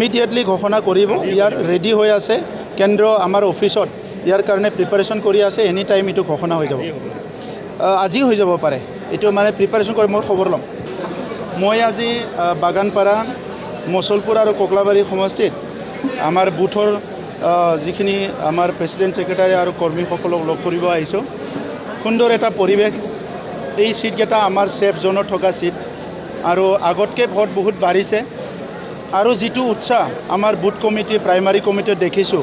immediately ঘোষণা কৰিব ইয়াৰ ready হৈ আছে কেন্দ্ৰ আমাৰ অফিসত ইয়াৰ কাৰণে প্ৰিপাৰেশ্যন কৰি আছে এনি টাইম এটো ঘোষণা হৈ যাব আজি হৈ যাব পাৰে এটো মানে প্ৰিপাৰেশ্যন কৰি মই খবৰ লম মই আজি বাগানপাৰা মছলপুৰ আৰু কোকলাবাৰী সমষ্টিত আমাৰ বুথৰ যিখিনি আমাৰ প্ৰেসিডেন্ট সেক্ৰেটাৰী আৰু কৰ্মীসকলক লগ কৰিব আহিছো সুন্দৰ এটা পৰিৱেশ এই সিট কেটা আমাৰ সেফ জোনত থকা সিট আৰু আগতকে ভোট বহুত বাঢ়িছে আৰু যেটো উৎসাহ আমাৰ বুথ কমিটি প্ৰাইমাৰী কমিটি দেখিছো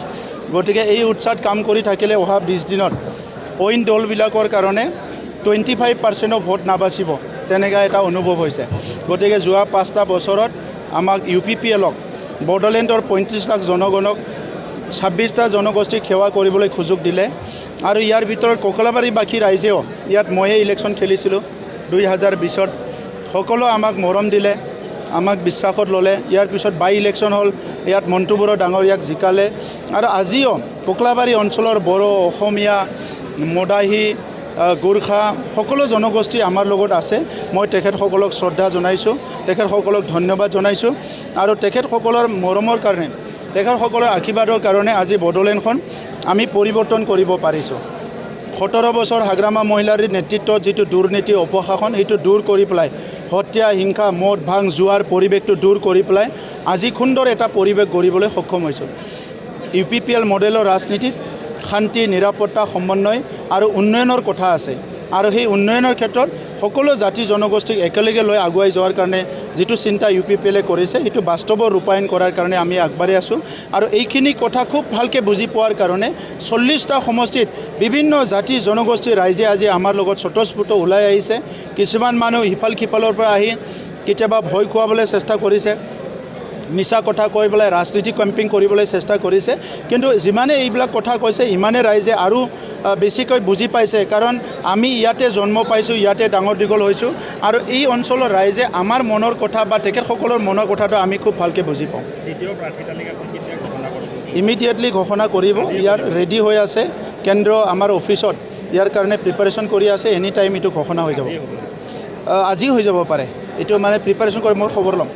গতিকে এই উৎসাহত কাম কৰি থাকিলে অহা 20 দিনত অইন দলবিলাকৰ কাৰণে 25% অফ ভোট নাবাচিব তেনেকা এটা অনুভৱ হৈছে গতিকে যোৱা 5টা বছৰত আমাক ইউপিপিএলক বড়োলেণ্ডৰ 35 লাখ জনগণক 26টা জনগোষ্ঠীক সেৱা কৰিবলৈ সুযোগ দিলে আৰু ইয়াৰ ভিতৰত কোকলাবাৰী বাকি ৰাইজেও ইয়াত ময়ে ইলেকশ্যন খেলিছিলোঁ 2020ত সকলো আমাক মৰম দিলে আমাক বিশ্বাসত ললে ইয়াৰ পিছত বাই ইলেকশ্যন হল ইয়াত মন্টুবুৰ ডাঙৰীয়াক জিকালে আৰু আজিও কোকলাবাৰী অঞ্চলৰ বড়ো অসমীয়া মদাহী গোৰ্খা সকলো জনগোষ্ঠী আমাৰ লগত আছে মই তেখেতসকলক শ্ৰদ্ধা জনাইছো তেখেতসকলক ধন্যবাদ জনাইছো আৰু তেখেতসকলৰ মৰমৰ কাৰণে তেখেতসকলৰ আশীৰ্বাদৰ কাৰণে আজি বড়োলেণ্ডখন আমি পৰিৱৰ্তন কৰিব পাৰিছো 17 বছৰ হাগ্ৰামা মহিলাৰ নেতৃত্বত যেটো দুৰ্নীতি অপশাসন হেতু দূৰ কৰি পেলাই হত্যা হিংসা মদ ভাং জুৱাৰ পৰিৱেশটো দূৰ কৰি পেলাই আজি সুন্দৰ এটা পৰিৱেশ গঢ়িবলৈ সক্ষম হৈছো ইউপিপিএল মডেলৰ ৰাজনীতিত শান্তি নিৰাপত্তা সমন্বয় আৰু উন্নয়নৰ কথা আছে আৰু সেই উন্নয়নৰ ক্ষেত্ৰত সকলো জাতি জনগোষ্ঠীক একেলগে লৈ আগুৱাই যোৱাৰ কাৰণে যেটো চিন্তা ইউপিপিএলে কৰিছে হেতু বাস্তৱৰ ৰূপায়ণ কৰাৰ কাৰণে আমি আগবাঢ়ি আছো আৰু এইখিনি কথা খুব ভালকে বুজি পোৱাৰ কাৰণে 40টা সমষ্টিত বিভিন্ন জাতি জনগোষ্ঠী ৰাইজে আজি আমাৰ লগত স্বতঃস্ফূৰ্ত ওলাই আহিছে কিছুমান মানুহ হিফাল খিফালৰ পৰা আহি কেতিয়াবা ভয় খুৱাবলৈ চেষ্টা কৰিছে মিছা কথা কৈ পেলাই ৰাজনীতি কেম্পিং কৰিবলৈ চেষ্টা কৰিছে কিন্তু যিমানে এইবিলাক কথা কৈছে ইমানে ৰাইজে আৰু বেছিকৈ বুজি পাইছে কাৰণ আমি ইয়াতে জন্ম পাইছো ইয়াতে ডাঙৰ দীঘল হৈছো আৰু এই অঞ্চলৰ ৰাইজে আমাৰ মনৰ কথা বা তেখেতসকলৰ মনৰ কথাটো আমি খুব ভালকে বুজি পাওঁ দ্বিতীয় প্ৰাৰ্থী তালিকাখন কেতিয়া ঘোষণা কৰিব ইমিডিয়েটলি ঘোষণা কৰিব ইয়াৰ ৰেডি হৈ আছে কেন্দ্ৰ আমাৰ অফিসত ইয়াৰ কাৰণে প্ৰিপাৰেশ্যন কৰি আছে এনি টাইম এটো ঘোষণা হৈ যাব আজি হৈ যাব পাৰে এটো মানে প্ৰিপাৰেশ্যন কৰি মই খবৰ লম